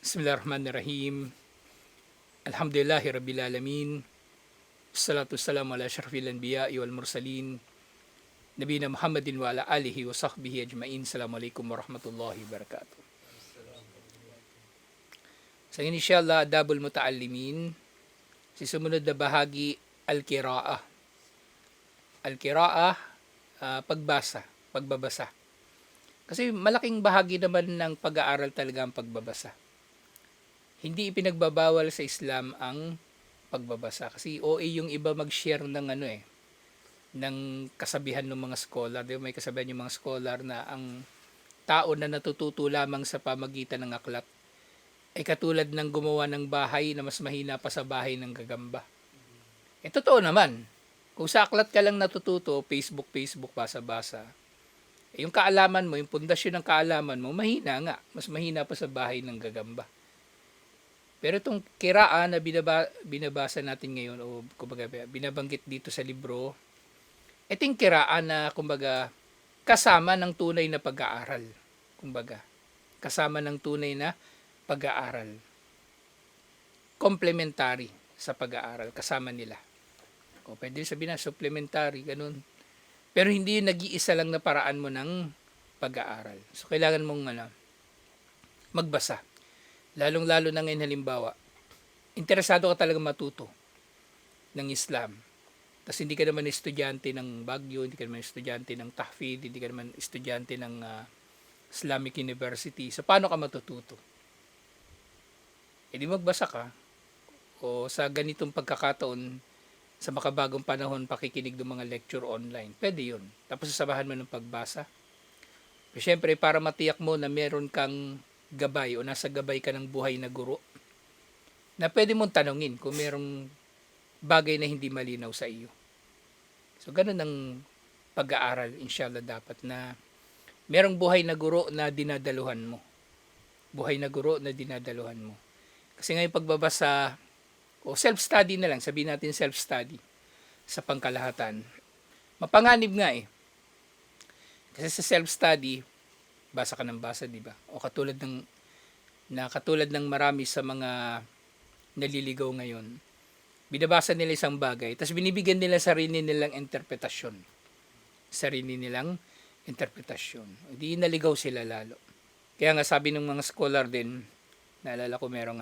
Bismillahirrahmanirrahim. Alhamdulillahi Rabbil Alamin. Salatu wassalamu ala asyrafil anbiya'i wal mursalin. Nabiyina Muhammadin wa ala alihi wa sahbihi ajma'in. Assalamualaikum warahmatullahi wabarakatuh. Sa inshallah, Adabul Muta'allimin. Sa sumunod na bahagi, Al-Qira'ah. Al-Qira'ah, pagbabasa. Kasi malaking bahagi naman ng pag-aaral talaga ang pagbabasa. Hindi ipinagbabawal sa Islam ang pagbabasa. Kasi OA yung iba mag-share ng ng kasabihan ng mga scholar. Di ba? May kasabihan yung mga scholar na ang tao na natututo lamang sa pamagitan ng aklat ay katulad ng gumawa ng bahay na mas mahina pa sa bahay ng gagamba. Totoo naman. Kung sa aklat ka lang natututo, Facebook, basa-basa, yung kaalaman mo, yung pundasyon ng kaalaman mo, mahina nga. Mas mahina pa sa bahay ng gagamba. Pero itong kiraan na binabasa natin ngayon, o kumbaga binabanggit dito sa libro, itong kiraan na kumbaga kasama ng tunay na pag-aaral. Kumbaga, kasama ng tunay na pag-aaral. Complementary sa pag-aaral, kasama nila. O pwede sabihin na supplementary, ganun. Pero hindi yung nag-iisa lang na paraan mo ng pag-aaral. So, kailangan mong magbasa. Lalong-lalo na ngayon halimbawa, interesado ka talaga matuto ng Islam. Tapos hindi ka naman estudyante ng Baguio, hindi ka naman estudyante ng Tahfidh, hindi ka naman estudyante ng Islamic University. So, paano ka matututo? Di magbasa ka. O sa ganitong pagkakataon, sa makabagong panahon, pakikinig ng mga lecture online. Pwede yun. Tapos sasabahan mo ng pagbasa. Pero syempre, para matiyak mo na meron kang gabay o nasa gabay ka ng buhay na guro, na pwede mong tanungin kung merong bagay na hindi malinaw sa iyo. So, ganun ang pag-aaral, inshallah, dapat na merong buhay na guro na dinadaluhan mo. Buhay na guro na dinadaluhan mo. Kasi ngayon pagbabasa, o self-study na lang, sabihin natin self-study sa pangkalahatan. Mapanganib nga eh. Kasi sa self-study, basa ka ng basa, di ba? O katulad ng marami sa mga naliligaw ngayon, binabasa nila isang bagay, tapos binibigyan nila sarili nilang interpretasyon. Hindi naligaw sila lalo. Kaya nga sabi ng mga scholar din, naalala ko merong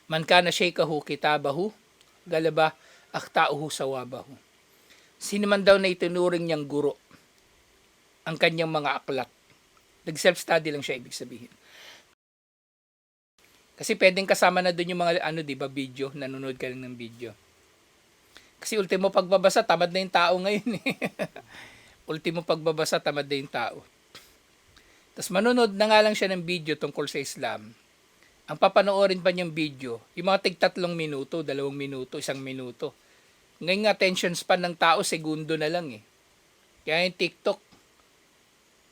man kana shaykhahu kitabahu, galaba akhtauhu sawabahu. Sino man daw na itinuring niyang guro ang kanyang mga aklat, nag-self-study lang siya, ibig sabihin. Kasi pwedeng kasama na doon yung mga video, nanonood ka lang ng video. Kasi ultimo pagbabasa, tamad na yung tao ngayon eh. Ultimo pagbabasa, tamad na yung tao. Tapos manonood na nga lang siya ng video tungkol sa Islam. Ang papanoorin pa niyang video, yung mga tig 3 minuto, 2 minuto, 1 minuto. Ngayon nga, attention span ng tao, segundo na lang eh. Kaya yung TikTok,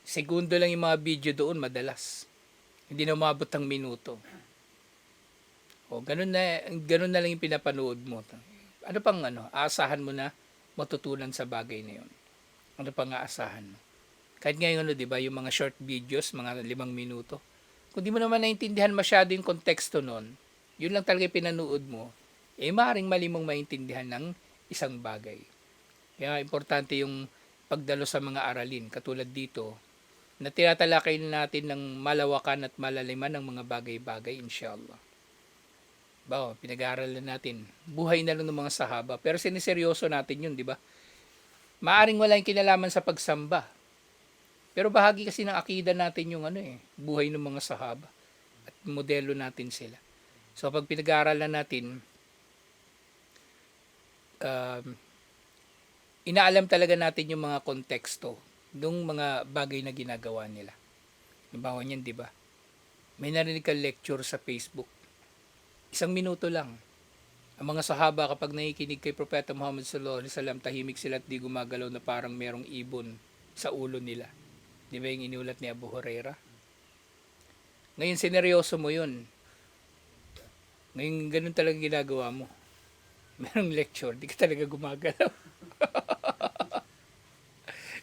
segundo lang yung mga video doon madalas. Hindi na umabot ng minuto. O, ganun na lang yung pinapanood mo. Ano pang aasahan mo na matutunan sa bagay na yun? Ano pang aasahan mo? Kahit ngayon, di ba, yung mga short videos, mga 5 minuto, kung di mo naman naintindihan masyado yung konteksto nun, yun lang talaga pinanood mo, maaaring mali mong maintindihan ng isang bagay. Kaya importante yung pagdalo sa mga aralin, katulad dito, na tinatalakay natin ng malawakan at malaliman ng mga bagay-bagay, inshallah. Pinag-aaralan natin, buhay na lang ng mga sahaba, pero siniseryoso natin yun, di ba? Maaring wala yung kinalaman sa pagsamba, pero bahagi kasi ng akida natin yung buhay ng mga sahaba at modelo natin sila. So pag pinag-aaralan natin, inaalam talaga natin yung mga konteksto ng mga bagay na ginagawa nila. Halimbawa niyan, di ba? May narinig ka lecture sa Facebook. 1 minuto lang. Ang mga sahaba kapag nakikinig kay Propeta Muhammad sallallahu alaihi wasallam, tahimik sila at di gumagalaw na parang merong ibon sa ulo nila. Di ba yung inulat ni Abu Huraira? Ngayon, sineryoso mo yun. Ngayon, ganun talaga ginagawa mo. Merong lecture, di ka talaga gumagalaw.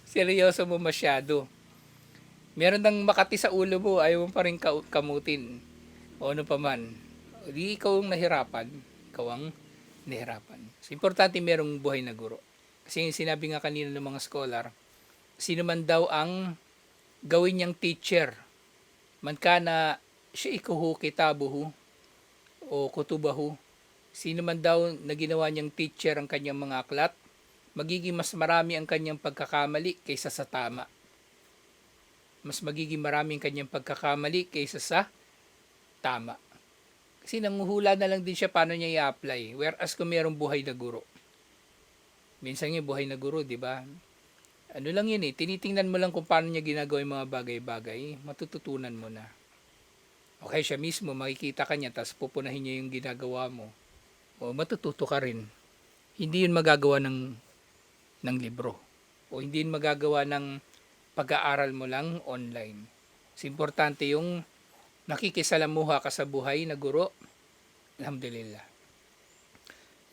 Seryoso mo masyado. Meron ng makati sa ulo mo, ayaw mo pa rin kamutin. O ano pa man. Di ikaw ang nahirapan. Ikaw ang nahirapan. So, importante merong buhay na guro. Kasi yung sinabi nga kanina ng mga scholar, sino man daw ang gawin niyang teacher, man kana siya ikuhu kitabuhu o kutubahu, sino man daw na ginawa niyang teacher ang kanyang mga aklat, magiging mas marami ang kanyang pagkakamali kaysa sa tama. Mas magiging marami ang kanyang pagkakamali kaysa sa tama. Kasi nanguhula na lang din siya paano niya i-apply. Whereas kung mayroong buhay na guro. Minsan yung buhay na guro, di ba? Ano lang yun tinitingnan mo lang kung paano niya ginagawa yung mga bagay-bagay, matututunan mo na. Okay, siya mismo, makikita ka niya, tapos pupunahin niya yung ginagawa mo. O matututo ka rin. Hindi yun magagawa ng libro. O hindi yun magagawa ng pag-aaral mo lang online. So, importante yung nakikisalamuha ka sa buhay na guro. Alhamdulillah.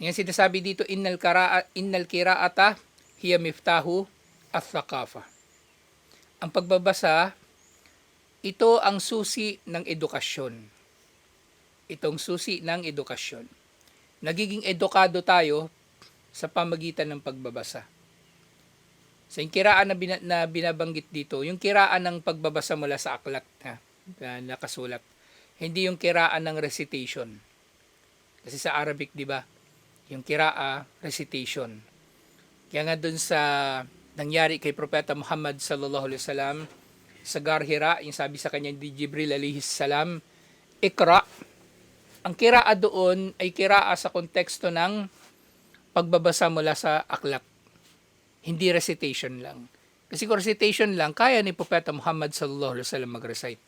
Ngayon sinasabi dito, innal qira'ata hiya miftahu at-thaqafa. Ang pagbabasa, ito ang susi ng edukasyon. Itong susi ng edukasyon. Nagiging edukado tayo sa pamagitan ng pagbabasa. So yung kiraan na binabanggit dito, yung kiraan ng pagbabasa mula sa aklat na nakasulat. Hindi yung kiraan ng recitation. Kasi sa Arabic, di ba? Yung kiraa, recitation. Kaya nga dun sa nangyari kay Propeta Muhammad sallallahu alaihi wasallam sa Gar Hira, yung sabi sa kanya di Jibril alaihi salam, ikra. Ang kiraa doon ay kiraa sa konteksto ng pagbabasa mula sa aklat. Hindi recitation lang. Kasi kung recitation lang, kaya ni Propeta Muhammad sallallahu alaihi wasallam mag-recite.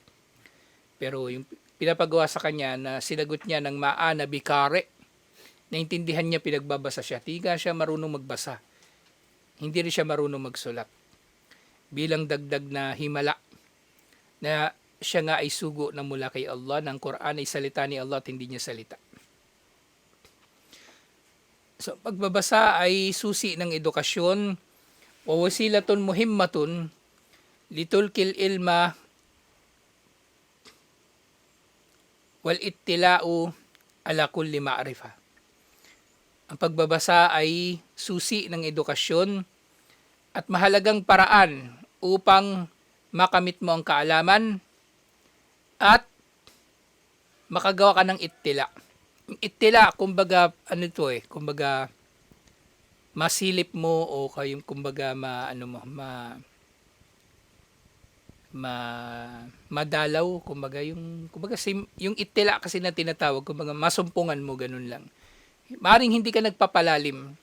Pero yung pinapagawa sa kanya na sinagot niya ng maana bikare, naintindihan niya pinagbabasa siya. Tiga siya marunong magbasa. Hindi rin siya marunong magsulat. Bilang dagdag na himala na siya nga ay sugo na mula kay Allah, ng Quran ay salita ni Allah at hindi niya salita. So, pagbabasa ay susi ng edukasyon, wa wasilatun muhimmatun litulkil ilma wal ittila'u ala kulli ma'rifa. Ang pagbabasa ay susi ng edukasyon at mahalagang paraan upang makamit mo ang kaalaman at makagawa ka ng ittila. Ittila, kumbaga, kumbaga, masilip mo o kayong kumbaga madalaw, kumbaga yung ittila kasi na tinatawag, kumbaga masumpungan mo, ganun lang. Maring hindi ka nagpapalalim,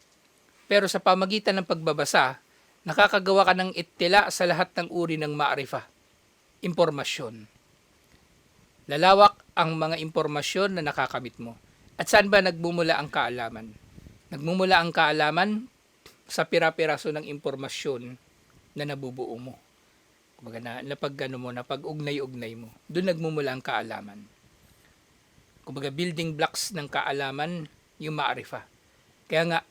pero sa pamagitan ng pagbabasa, nakakagawa ka ng ittila sa lahat ng uri ng ma'rifa, impormasyon. Lalawak ang mga impormasyon na nakakamit mo. At saan ba nagmumula ang kaalaman? Nagmumula ang kaalaman sa pira-piraso ng impormasyon na nabubuo mo. Kumbaga napag-ugnay-ugnay mo. Doon nagmumula ang kaalaman. Kumbaga building blocks ng kaalaman, yung ma'rifa. Kaya nga,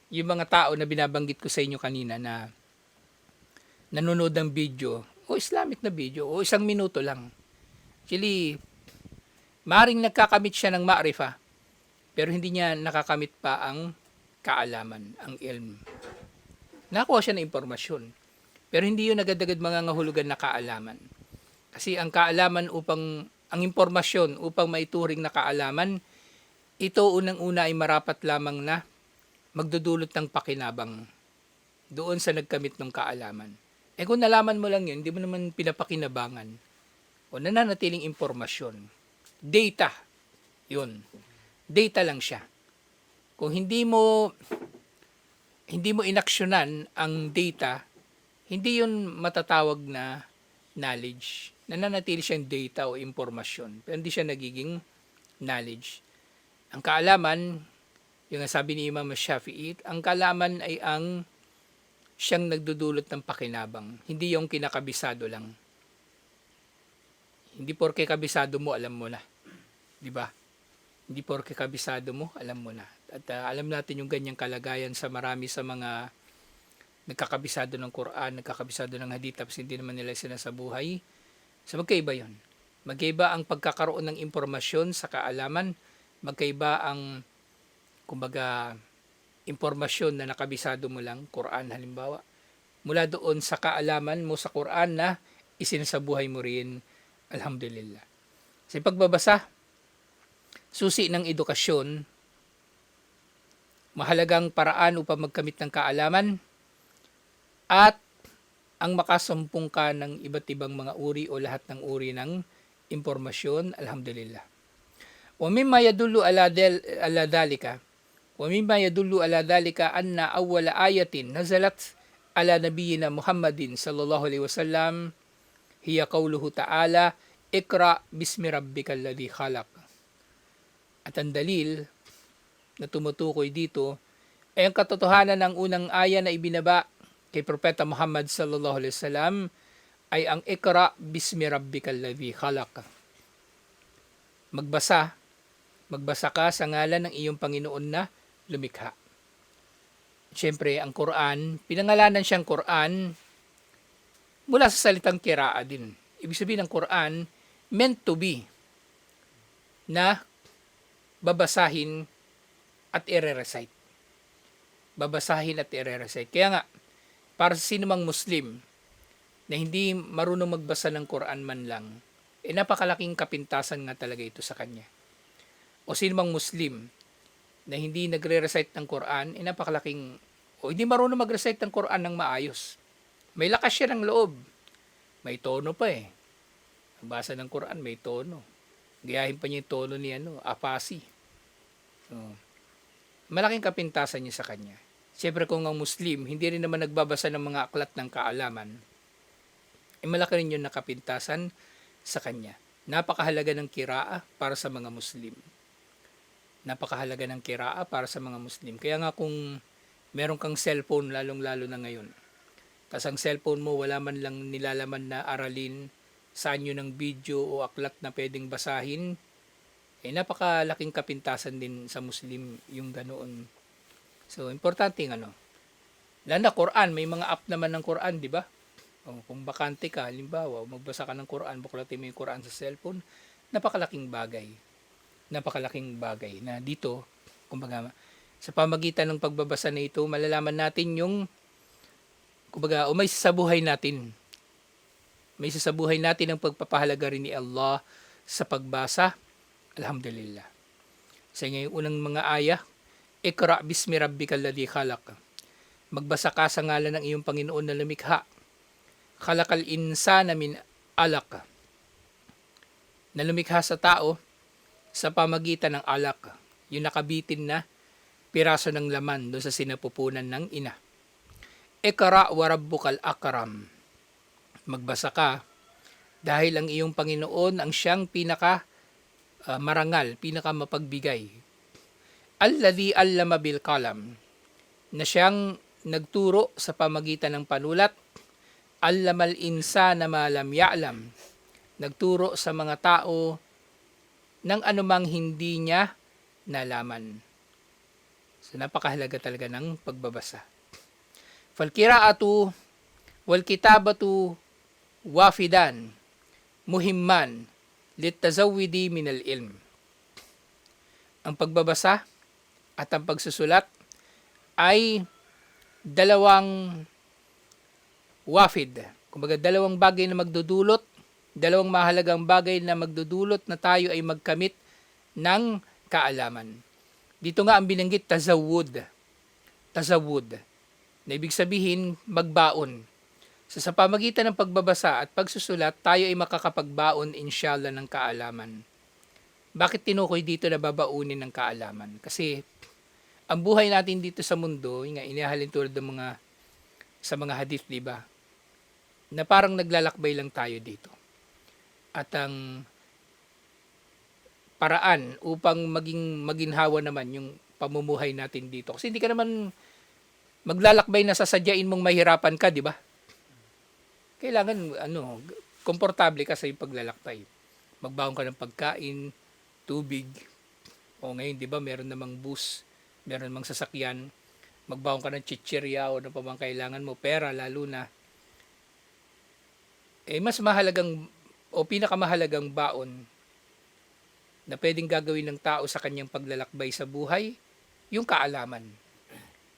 yung mga tao na binabanggit ko sa inyo kanina na nanonood ng video, o Islamic na video, o 1 minuto lang. Actually, maring nagkakamit siya ng ma'rifa, pero hindi niya nakakamit pa ang kaalaman, ang ilm. Nakuha siya ng impormasyon, pero hindi yun agad-agad mga ngahulugan na kaalaman. Kasi ang kaalaman ang impormasyon upang maituring na kaalaman, ito unang-una ay marapat lamang na magdudulot ng pakinabang doon sa nagkamit ng kaalaman. Kung nalaman mo lang yun, hindi mo naman pinapakinabangan o nananatiling impormasyon. Data, yun. Data lang siya. Kung hindi mo inaksyonan ang data, hindi yun matatawag na knowledge. Nananatili siyang data o impormasyon, pero hindi siya nagiging knowledge. Ang kaalaman, yung sabi ni Imam Shafi'i, ang kaalaman ay ang siyang nagdudulot ng pakinabang. Hindi yung kinakabisado lang. Hindi porke kabisado mo, alam mo na. Di ba? Hindi porke kabisado mo, alam mo na. At alam natin yung ganyang kalagayan sa marami sa mga nagkakabisado ng Quran, nagkakabisado ng hadith, tapos hindi naman nila sinasabuhay. So magkaiba yun. Magkaiba ang pagkakaroon ng impormasyon sa kaalaman, magkaiba ang, kumbaga, impormasyon na nakabisado mo lang, Quran halimbawa, mula doon sa kaalaman mo sa Quran na isinasabuhay mo rin, alhamdulillah. Sa pagbabasa, susi ng edukasyon, mahalagang paraan upang magkamit ng kaalaman at ang makasumpong ka ng iba't ibang mga uri o lahat ng uri ng impormasyon, alhamdulillah. Wa mimma yadullu ala dhalika ومما يدل على ذلك أن أول آية نزلت على نبينا محمد صلى الله عليه وسلم هي قوله تعالى اقرأ باسم ربك الذي خلق. At ang dalil na tumutukoy dito ay ang katotohanan ng unang aya na ibinaba kay Propeta Muhammad sallallahu alaihi wasallam ay ang Iqra bismi rabbikal ladzi khalaq. Magbasa ka sa ngalan ng iyong Panginoon na lumikha. Siyempre, ang Quran, pinangalanan siyang Quran mula sa salitang kiraa din. Ibig sabihin ng Quran, meant to be na babasahin at i-recite. Babasahin at i-recite. Kaya nga, para sa sinumang Muslim na hindi marunong magbasa ng Quran man lang, napakalaking kapintasan nga talaga ito sa kanya. O sinumang Muslim na hindi nagre-recite ng Quran, napakalaking, o hindi marunong mag-recite ng Quran ng maayos. May lakas siya ng loob. May tono pa eh. Ang basa ng Quran, may tono. Gayahin pa niya yung tono ni Apasi. So, malaking kapintasan niya sa kanya. Siyempre kung ang Muslim, hindi rin naman nagbabasa ng mga aklat ng kaalaman, malaki rin yun na kapintasan sa kanya. Napakahalaga ng kiraa para sa mga Muslim. Napakahalaga ng kiraa para sa mga Muslim. Kaya nga kung meron kang cellphone, lalong-lalo na ngayon, tas ang cellphone mo wala man lang nilalaman na aralin, saan yun ng video o aklat na pwedeng basahin, napakalaking kapintasan din sa Muslim yung ganoon. So, importante lalo na Quran, may mga app naman ng Quran, di ba? O, kung bakante ka, halimbawa, magbasa ka ng Quran, buklatin mo yung Quran sa cellphone, napakalaking bagay na dito, kumbaga, sa pamagitan ng pagbabasa na ito, malalaman natin yung, kumbaga, may sasabuhay natin. May sasabuhay natin ang pagpapahalaga rin ni Allah sa pagbasa. Alhamdulillah. Sa ngayong unang mga aya, Iqra bismi rabbikal ladzi khalaq. Magbasa ka sa ngalan ng iyong Panginoon na lumikha. Khalaqal insana min alaq. Na lumikha sa tao sa pamagitan ng alaq, yung nakabitin na piraso ng laman doon sa sinapupunan ng ina. Iqra wa rabbukal akram. Magbasa ka dahil ang iyong Panginoon ang siyang pinaka marangal, pinaka mapagbigay. Alladhi allama bil qalam, na siyang nagturo sa pamagitan ng panulat. Allamal insana ma lam ya'lam, nagturo sa mga tao ng anumang hindi niya nalaman. So napakahalaga talaga ng pagbabasa. Falqira'atu wal kitabatu wafidan muhimman litazawwidi min al-ilm. Ang pagbabasa at ang pagsusulat ay dalawang wafid. Kumbaga dalawang bagay na magdudulot, dalawang mahalagang bagay na magdudulot na tayo ay magkamit ng kaalaman. Dito nga ang binanggit tazawwud. Tazawwud. Na ibig sabihin magbaon. So, sa pamagitan ng pagbabasa at pagsusulat, tayo ay makakapagbaon inshallah ng kaalaman. Bakit tinukoy dito na babaunin ng kaalaman? Kasi ang buhay natin dito sa mundo, inihalin tulad ng sa mga hadith, di ba? Na parang naglalakbay lang tayo dito. At ang paraan upang maging maginhawa naman yung pamumuhay natin dito. Kasi hindi ka naman maglalakbay na sasadyain mong mahirapan ka, di ba? Kailangan komportable ka sa iyong paglalakbay. Magbaon ka ng pagkain, tubig. O ngayon, di ba, meron namang bus, meron namang sasakyan magbaon ka ng chichirya o ano pa bang kailangan mo, pera lalo na, mas mahalagang o pinakamahalagang baon na pwedeng gagawin ng tao sa kanyang paglalakbay sa buhay, yung kaalaman.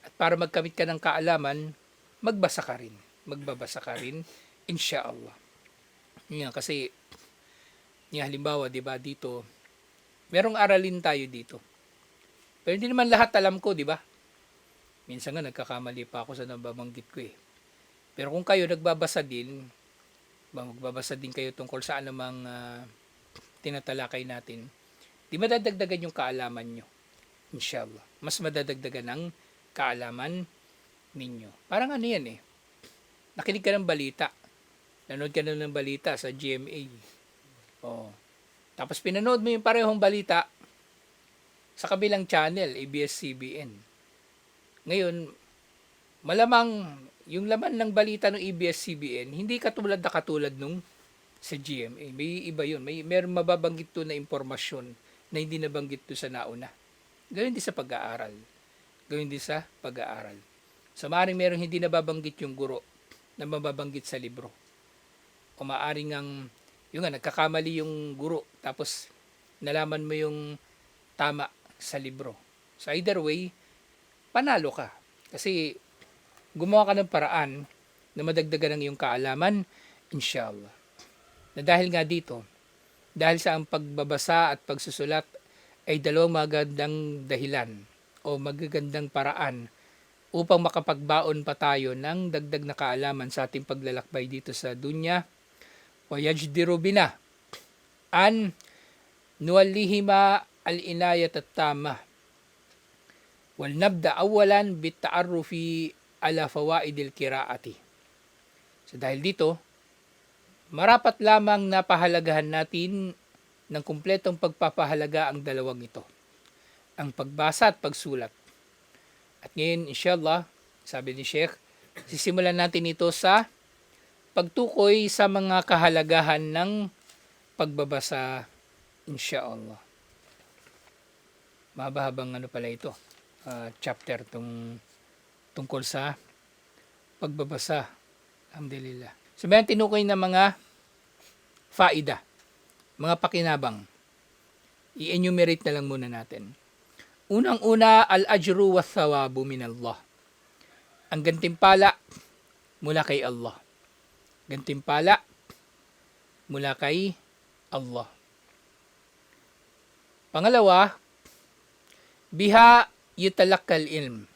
At para magkamit ka ng kaalaman, magbasa ka rin. Magbabasa ka rin, insyaallah. Yun nga, kasi, halimbawa, di ba, dito, merong aralin tayo dito. Pero hindi naman lahat alam ko, di ba? Minsan nga, nagkakamali pa ako sa nababanggit ko eh. Pero kung kayo nagbabasa din, magbabasa din kayo tungkol sa anumang tinatalakay natin, di madadagdagan yung kaalaman nyo. Inshallah. Mas madadagdagan ng kaalaman ninyo. Parang ano yan eh. Nakinig ka ng balita. Nanood ka na ng balita sa GMA. Oh. Tapos pinanood mo yung parehong balita sa kabilang channel, ABS-CBN. Ngayon, malamang yung laman ng balita ng ABS-CBN, hindi katulad nung sa GMA. May iba yun. Meron mababanggit to na impormasyon na hindi nabanggit to sa nauna. Gawin din sa pag-aaral. So, maaaring merong hindi nababanggit yung guro na mababanggit sa libro. O maaaring yung nagkakamali yung guro, tapos nalaman mo yung tama sa libro. So, either way, panalo ka. Kasi, gumawa ka ng paraan na madagdagan ng iyong kaalaman, inshallah. Na dahil nga dito, dahil sa ang pagbabasa at pagsusulat ay dalawang magandang dahilan o magagandang paraan upang makapagbaon pa tayo ng dagdag na kaalaman sa ating paglalakbay dito sa dunya. Wa yajdiru bina an nuwallihima al-inayat at-tama wal nabda awalan bit-ta'arrufi ala fawaidil qiraati. So dahil dito, marapat lamang na pahalagahan natin ng kumpletong pagpapahalaga ang dalawang ito. Ang pagbasa at pagsulat. At ngayon, inshallah, sabi ni Sheikh, sisimulan natin ito sa pagtukoy sa mga kahalagahan ng pagbabasa, inshallah. Mahaba-habang pala ito, chapter tungkol sa pagbabasa. Alhamdulillah. So, may tinukoy na mga faida, mga pakinabang. I-enumerate na lang muna natin. Unang-una, al-ajru wa thawabu min Allah. Ang gantimpala mula kay Allah. Gantimpala mula kay Allah. Pangalawa, biha yutalakkal ilm.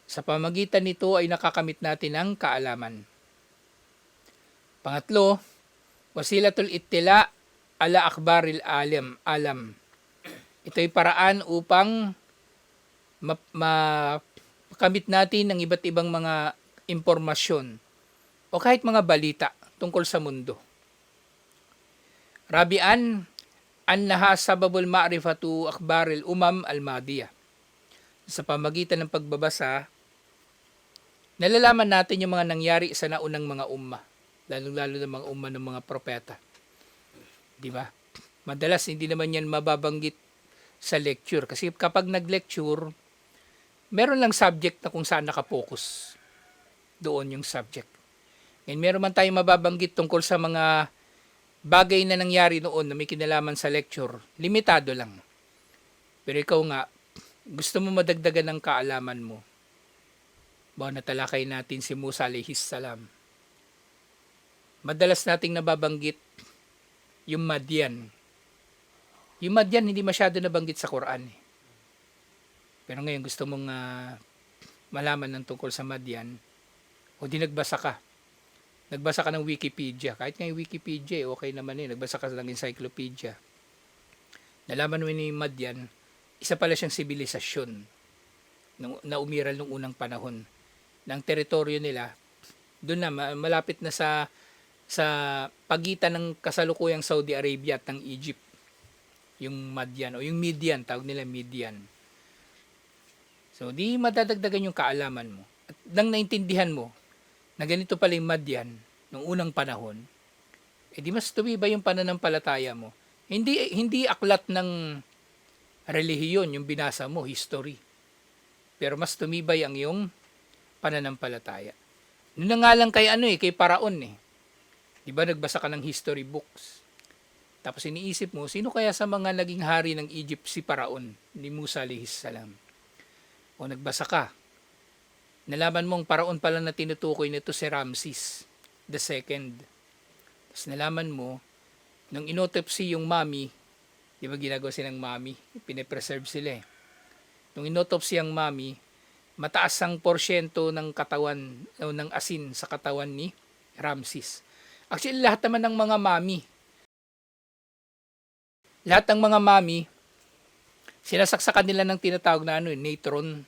Sa pamagitan nito ay nakakamit natin ang kaalaman. Pangatlo, wasilatul ittila ala akhbaril alam. Ito ay paraan upang makamit natin ng iba't ibang mga impormasyon o kahit mga balita tungkol sa mundo. Rabian, annaha sababul ma'rifatu akhbaril umam al-madiyah. Sa pamagitan ng pagbabasa, nalalaman natin yung mga nangyari sa naunang mga umma, lalo-lalo na mga umma ng mga propeta. Di ba? Madalas hindi naman yan mababanggit sa lecture. Kasi kapag nag-lecture, meron lang subject na kung saan nakapokus. Doon yung subject. And meron man tayong mababanggit tungkol sa mga bagay na nangyari noon na may kinalaman sa lecture. Limitado lang. Pero ikaw nga, gusto mo madagdagan ng kaalaman mo. Bawa natalakay natin si Musa alayhis salam. Madalas nating nababanggit yung Madian. Yung Madian hindi masyado nabanggit sa Quran. Pero ngayon gusto mong malaman ng tungkol sa Madian, o di nagbasa ka. Nagbasa ka ng Wikipedia. Kahit nga yung Wikipedia, okay naman yun. Nagbasa ka ng encyclopedia. Nalaman mo ni Madian, isa pala siyang sibilisasyon na umiral nung unang panahon. Ng teritoryo nila, doon na, malapit na sa pagitan ng kasalukuyang Saudi Arabia at ng Egypt. Yung Madian o yung Midian, tawag nila Midian. So, di madadagdagan yung kaalaman mo. At nang naintindihan mo na ganito pala yung Madian nung unang panahon, di mas tumibay yung pananampalataya mo. Hindi aklat ng relihiyon yung binasa mo, history. pero mas tumibay ang iyong pananampalataya. Noon na nga lang kay Paraon eh. 'Di ba nagbasa ka ng history books? Tapos iniisip mo, sino kaya sa mga naging hari ng Egypt si Paraon ni Musa alayhis salam? O nagbasa ka, nalaman mong Paraon pala na tinutukoy nito si Ramses the second. Tapos nalaman mo, nung inotopsy yung mommy, di ba ginagawa silang mommy? Pinipreserve sila eh. Nung inotopsy ang mommy, mataas ang porsyento ng katawan o ng asin sa katawan ni Ramses. Actually, lahat naman ng mga mommy, sinasaksakan nila ng tinatawag na natron.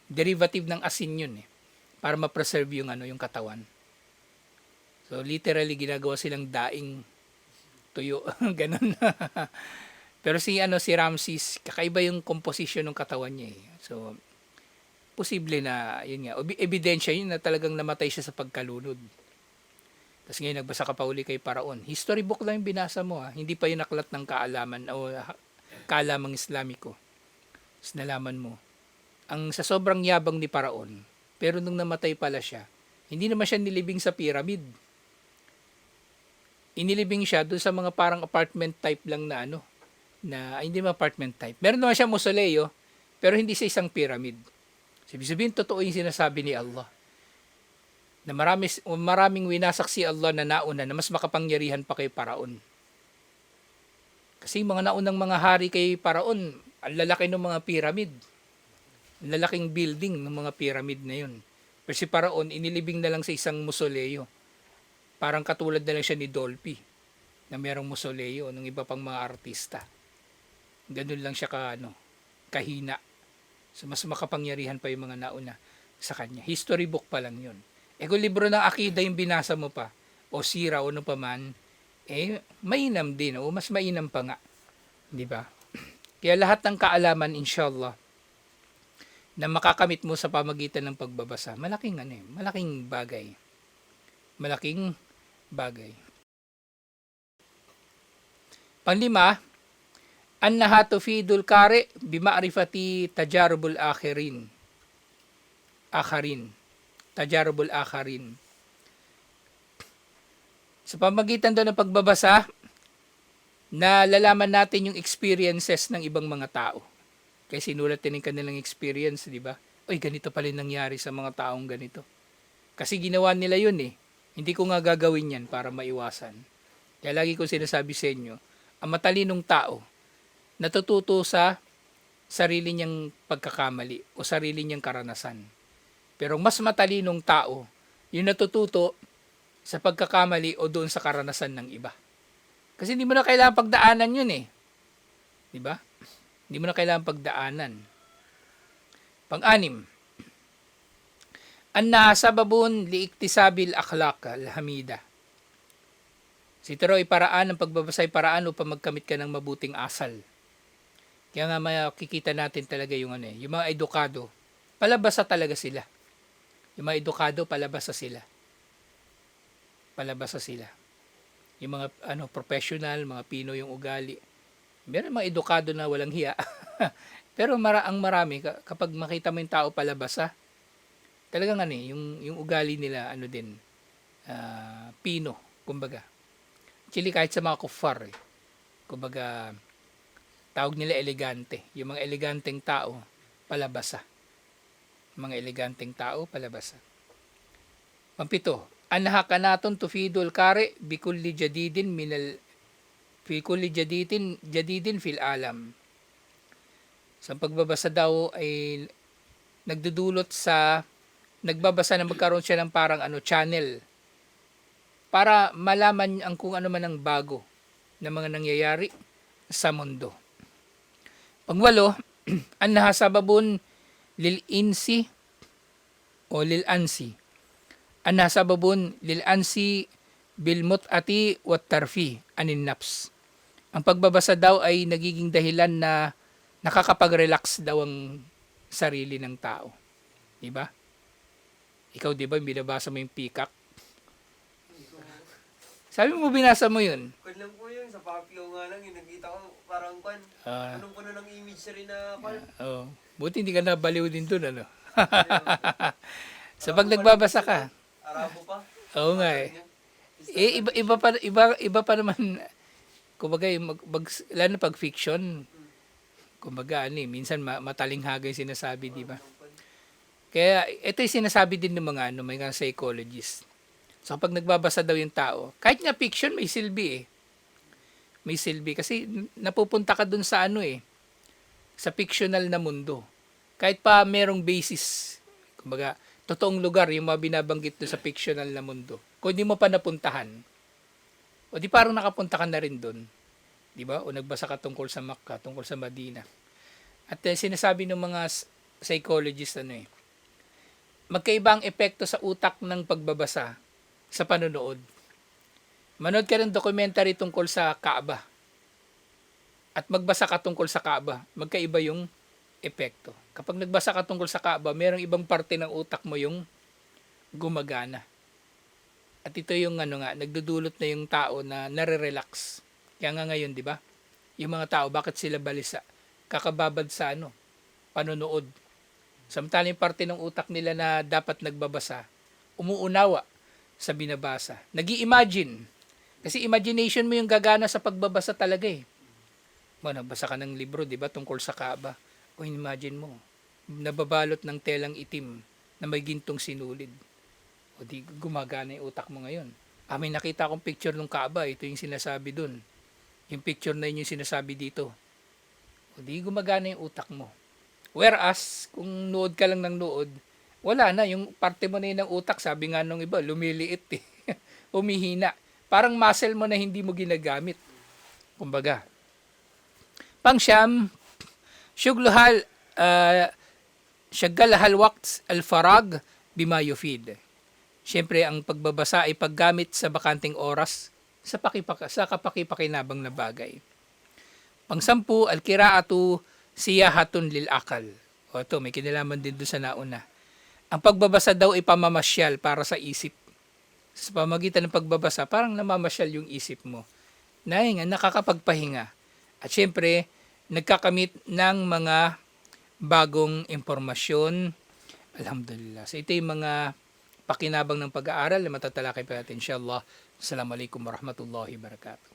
Derivative ng asin yun eh, para ma-preserve yung katawan. So literally ginagawa silang daing tuyo, ganun. Pero si Ramses, kakaiba yung composition ng katawan niya eh. So posible na yun nga, ebidensya yun na talagang namatay siya sa pagkalunod. Tapos ngayon nagbasa ka pa uli kay Paraon. History book lang yung binasa mo ha. Hindi pa yung aklat ng kaalaman o kaalamang Islamiko. Tapos nalaman mo, ang sa sobrang yabang ni Paraon, pero nung namatay pala siya, hindi naman siya nilibing sa pyramid. Inilibing siya doon sa mga parang apartment type lang na hindi naman apartment type. Meron naman siya mausoleo, pero hindi sa isang pyramid. Sabihin, totoo yung sinasabi ni Allah. Na maraming winasak si Allah na nauna na mas makapangyarihan pa kay Paraon. Kasi mga naunang mga hari kay Paraon, ang lalaki ng mga pyramid. Ang lalaking building ng mga pyramid na yun. Pero si Paraon, inilibing na lang sa isang mausoleo. Parang katulad na lang siya ni Dolphy, na merong mausoleo ng iba pang mga artista. Ganun lang siya kahina. So mas makapangyarihan pa yung mga nauna sa kanya. History book pa lang yun. Kung libro ng akida yung binasa mo pa, o sira o ano pa man, mainam din, o mas mainam pa nga. Di ba? Kaya lahat ng kaalaman, inshallah, na makakamit mo sa pamagitan ng pagbabasa, malaking bagay. Malaking bagay. Panglima, annaha tufidul qari bima'rifati tajarubul akharin. Tajarubul akharin. Sa pamagitan doon ng pagbabasa, nalalaman natin yung experiences ng ibang mga tao. Kaya sinulat din yung kanilang experience, di ba? Oy, ganito pala nangyari sa mga taong ganito. Kasi ginawa nila yun eh. Hindi ko nga gagawin yan para maiwasan. Kaya lagi ko sinasabi sa inyo, ang matalinong tao, natututo sa sarili niyang pagkakamali o sarili niyang karanasan. Pero mas matalinong tao, yung natututo sa pagkakamali o doon sa karanasan ng iba. Kasi hindi mo na kailangan pagdaanan yun eh. Di ba? Hindi mo na kailangan pagdaanan. Pang-anim, anna sababun liiktisabil akhlaq alhamida. Sitero ay paraan ng pagbabasa ay paraan upang magkamit ka ng mabuting asal. Kaya nga makikita natin talaga yung mga edukado, palabasa talaga sila. Yung mga edukado, palabasa sila. Yung mga professional, mga Pinoy yung ugali. Meron mga edukado na walang hiya. Pero ang marami, kapag makita mo yung tao palabasa, talagang yung ugali nila, Pino, kumbaga. Actually, kahit sa mga kuffar, kumbaga, tawag nila elegante. Yung mga eleganteng tao, palabasa. Pampito, anha kanaton tufidul qari bikulli jadidin jadidin fil alam. Sa pagbabasa daw ay nagbabasa na magkaroon siya ng parang channel para malaman ang kung ano man ang bago na mga nangyayari sa mundo. Pangwalo, anha sababun lil ansi anha sababun lil ansi bil mut'ati wat tarfi anin nafs. Ang pagbabasa daw ay nagiging dahilan na nakakapag-relax daw ang sarili ng tao. Di ba? Ikaw di ba binabasa mo yung Peacock? Sabi mo, binasa mo yun. Kwan lang po yun, sa Papio nga lang, yung nakita ko parang kwan. Ah, Anong ko na ng image na rin na kwan. oh. Buti hindi ka nabaliw din dun, ano? So, pag nagbabasa ka, Arabo pa. oo nga eh. Iba pa naman, kumbaga, lalo na pag fiction, kumbaga, minsan matalinghaga yung sinasabi, di ba? Kaya, ito yung sinasabi din ng mga psychologist. So, kapag nagbabasa daw yung tao, kahit nga fiction, may silbi eh. May silbi. Kasi, napupunta ka dun sa sa fictional na mundo. Kahit pa merong basis, kumbaga, totoong lugar, yung mga binabanggit doon sa fictional na mundo. Kung hindi mo pa napuntahan, o di parang nakapunta ka na rin doon. Di ba? O nagbasa ka tungkol sa Makkah, tungkol sa Madina. At sinasabi ng mga psychologist, magkaiba ang epekto sa utak ng pagbabasa sa panonood. Manood ka ng documentary tungkol sa Kaaba. At magbasa ka tungkol sa Kaaba, magkaiba yung epekto. Kapag nagbasa ka tungkol sa Kaaba, merong ibang parte ng utak mo yung gumagana. At ito yung nagdudulot na yung tao na nare-relax. Kaya nga ngayon, di ba? Yung mga tao, bakit sila balisa? Kakababad sa panonood. Samantala yung parte ng utak nila na dapat nagbabasa, umuunawa sa binabasa. Nag-i-imagine. Kasi imagination mo yung gagana sa pagbabasa talaga eh. Nagbasa ka ng libro, di ba, tungkol sa Kaaba. O imagine mo, nababalot ng telang itim na may gintong sinulid. O di gumagana yung utak mo ngayon. May nakita akong picture ng Kaaba, ito yung sinasabi dun. Yung picture na yun yung sinasabi dito. O di gumagana yung utak mo. Whereas, kung nood ka lang ng nood, wala na, yung parte mo na yun ng utak, sabi nga nung iba, lumiliit eh. Umihina. Parang muscle mo na hindi mo ginagamit. Kumbaga. Pangsyam, syugluhal, syaggalahal waqt al-farag bima yufid. Siyempre, ang pagbabasa ay paggamit sa bakanting oras sa kapakipakinabang na bagay. Pangsampu, al-kiraatu siyahatun lil akal. O ito, may kinalaman din doon sa nauna. Ang pagbabasa daw ay pamamasyal para sa isip. Sa pamagitan ng pagbabasa, parang namamasyal yung isip mo. Nakakapagpahinga. At syempre, nagkakamit ng mga bagong impormasyon. Alhamdulillah. So ito yung mga pakinabang ng pag-aaral na matatalakay pa natin insyaAllah. Assalamualaikum warahmatullahi wabarakatuh.